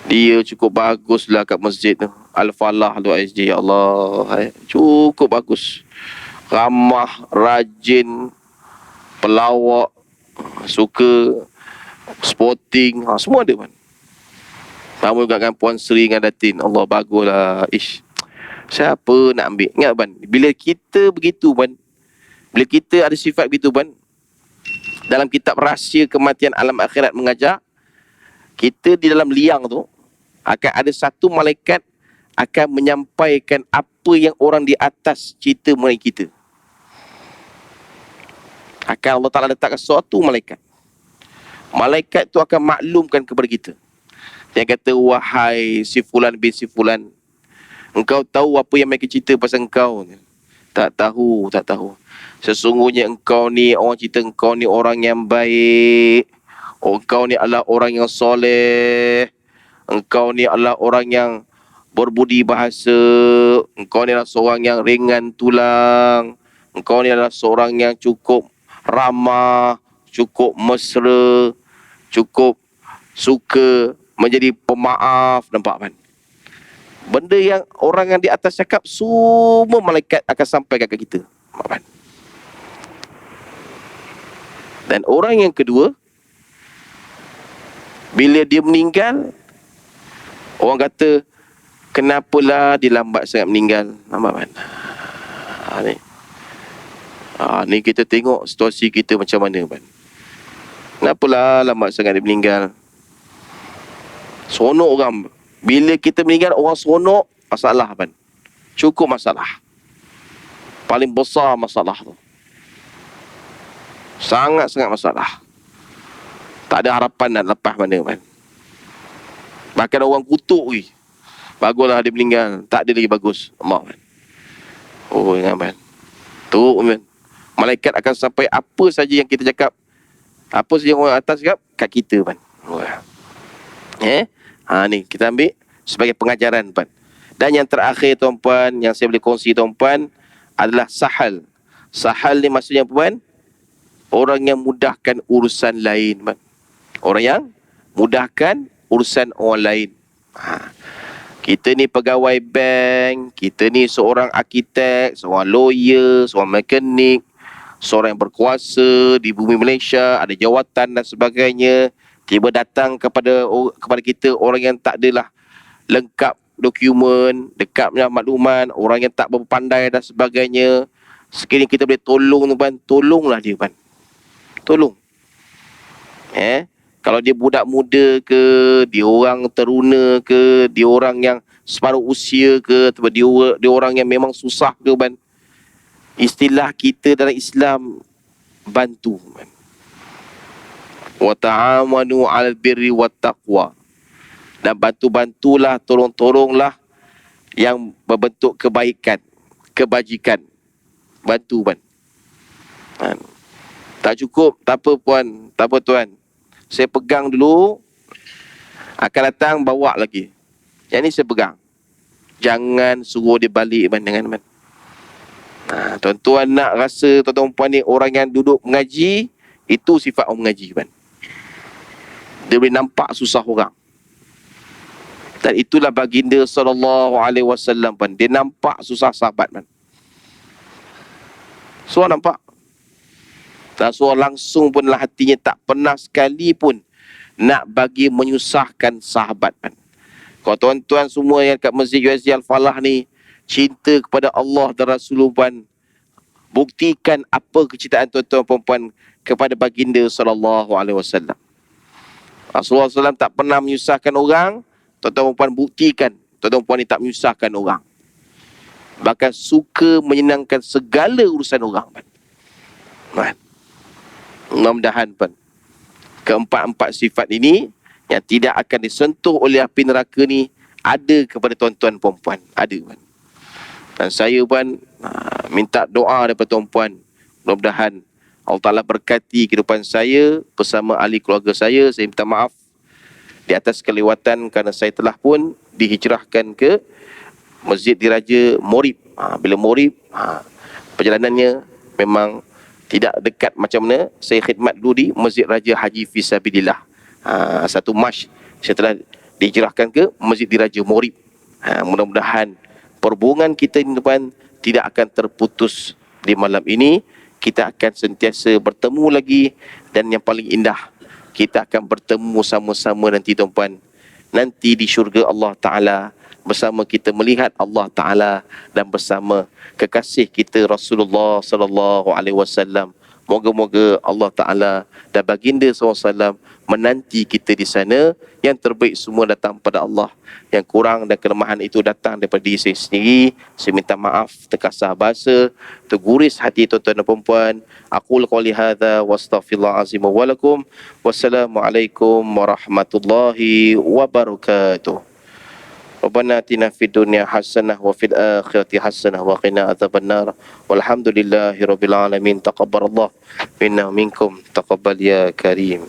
Dia cukup baguslah kat masjid tu. Al-Falah tu SJ, ya Allah. Cukup bagus. Ramah, rajin, pelawak, suka sporting, semua ada kan. Sama juga kan Puan Sri dengan Datin. Allah baguslah. Siapa nak ambil? Ingat ban, bila kita begitu ban, bila kita ada sifat begitu ban, dalam kitab rahsia kematian alam akhirat mengajar, kita di dalam liang tu akan ada satu malaikat akan menyampaikan apa yang orang di atas cerita mengenai kita. Akan Allah Ta'ala letakkan suatu malaikat. Malaikat tu akan maklumkan kepada kita. Dia kata, wahai si fulan bin si fulan, engkau tahu apa yang mereka cerita pasal engkau? Tak tahu. Sesungguhnya engkau ni, orang cerita engkau ni orang yang baik. Engkau ni adalah orang yang soleh. Engkau ni adalah orang yang berbudi bahasa. Engkau ni adalah seorang yang ringan tulang. Engkau ni adalah seorang yang cukup ramah, cukup mesra, cukup suka menjadi pemaaf. Nampak kan? Benda yang orang yang di atas cakap, semua malaikat akan sampaikan ke kita. Nampak kan? Dan orang yang kedua, bila dia meninggal, orang kata, kenapalah dia lambat sangat meninggal. Nampak kan? Ni kita tengok situasi kita macam mana kan? Kenapalah lambat sangat dia meninggal? Seronok orang. Bila kita meninggal, orang seronok, masalah kan? Cukup masalah. Paling besar masalah tu. Sangat-sangat masalah. Tak ada harapan nak lepas mana kan? Bahkan orang kutuk lagi. Baguslah dia meninggal, tak ada lagi bagus. Mak kan? Oh, ingat kan? Teruk kan? Malaikat akan sampai apa saja yang kita cakap, apa saja yang orang atas cakap kat kita kan? Ni kita ambil sebagai pengajaran kan? Dan yang terakhir tuan-puan, yang saya boleh kongsi tuan-puan, adalah sahal. Sahal ni maksudnya apa puan? Orang yang mudahkan urusan lain, puan. Orang yang mudahkan urusan orang lain. Kita ni pegawai bank, kita ni seorang arkitek, seorang lawyer, seorang mekanik, seorang yang berkuasa di bumi Malaysia, ada jawatan dan sebagainya. Tiba datang kepada kita orang yang tak adalah lengkap dokumen, dekatnya makluman, orang yang tak berpandai dan sebagainya. Sekiranya kita boleh tolong tuan, tolonglah dia tuan. Tolong. Kalau dia budak muda ke, dia orang teruna ke, dia orang yang separuh usia ke, atau dia orang yang memang susah ke tuan. Istilah kita dalam Islam, bantu. Wa ta'amanu 'alal birri wat taqwa. Dan bantu-bantulah, tolong-tolonglah yang berbentuk kebaikan, kebajikan. Bantu puan. Tak cukup, tak apa puan, tak apa tuan. Saya pegang dulu, akan datang bawa lagi. Yang ni saya pegang. Jangan suruh dia balik puan, dengan puan. Tuan-tuan nak rasa tuan-tuan puan ni orang yang duduk mengaji, itu sifat orang mengaji puan. Dia boleh nampak susah orang. Dan itulah baginda SAW puan. Dia nampak susah sahabat puan. So nampak. Dan so langsung punlah hatinya tak pernah sekali pun nak bagi menyusahkan sahabat puan. Kalau tuan-tuan semua yang kat Masjid USG Al-Falah ni cinta kepada Allah dan Rasulullah puan, buktikan apa kecintaan tuan-tuan perempuan kepada baginda SAW. Rasulullah SAW tak pernah menyusahkan orang. Tuan-tuan perempuan buktikan tuan-tuan perempuan ni tak menyusahkan orang. Bahkan suka menyenangkan segala urusan orang. Mudah-mudahan keempat-empat sifat ini yang tidak akan disentuh oleh api neraka ni ada kepada tuan-tuan perempuan. Ada. Dan saya minta doa daripada tuan-puan. Mudah-mudahan Allah Ta'ala berkati kehidupan saya bersama ahli keluarga saya. Saya minta maaf di atas kelewatan kerana saya telah pun dihijrahkan ke Masjid Diraja Morib. Bila Morib, perjalanannya memang tidak dekat macam mana saya khidmat dulu di Masjid Raja Haji Fisabilillah. 1 Mac saya telah dihijrahkan ke Masjid Diraja Morib. Mudah-mudahan perhubungan kita di depan tidak akan terputus di malam ini. Kita akan sentiasa bertemu lagi, dan yang paling indah, kita akan bertemu sama-sama nanti tuan-puan. Nanti di syurga Allah Ta'ala, bersama kita melihat Allah Ta'ala dan bersama kekasih kita Rasulullah Sallallahu Alaihi Wasallam. Moga-moga Allah Ta'ala dan baginda SAW menanti kita di sana. Yang terbaik semua datang pada Allah. Yang kurang dan kelemahan itu datang daripada diri saya sendiri. Saya minta maaf terkasar bahasa, terguris hati tuan-tuan dan perempuan. Aqul qawli hadza wa astaghfirullah azim wa lakum. Wassalamualaikum warahmatullahi wabarakatuh. Rabbana atina fid dunya hasanah wa fil akhirati hasanah wa qina adzabannar. Walhamdulillahirabbil alamin. Taqabbalallahu minna minkum taqabbal ya karim.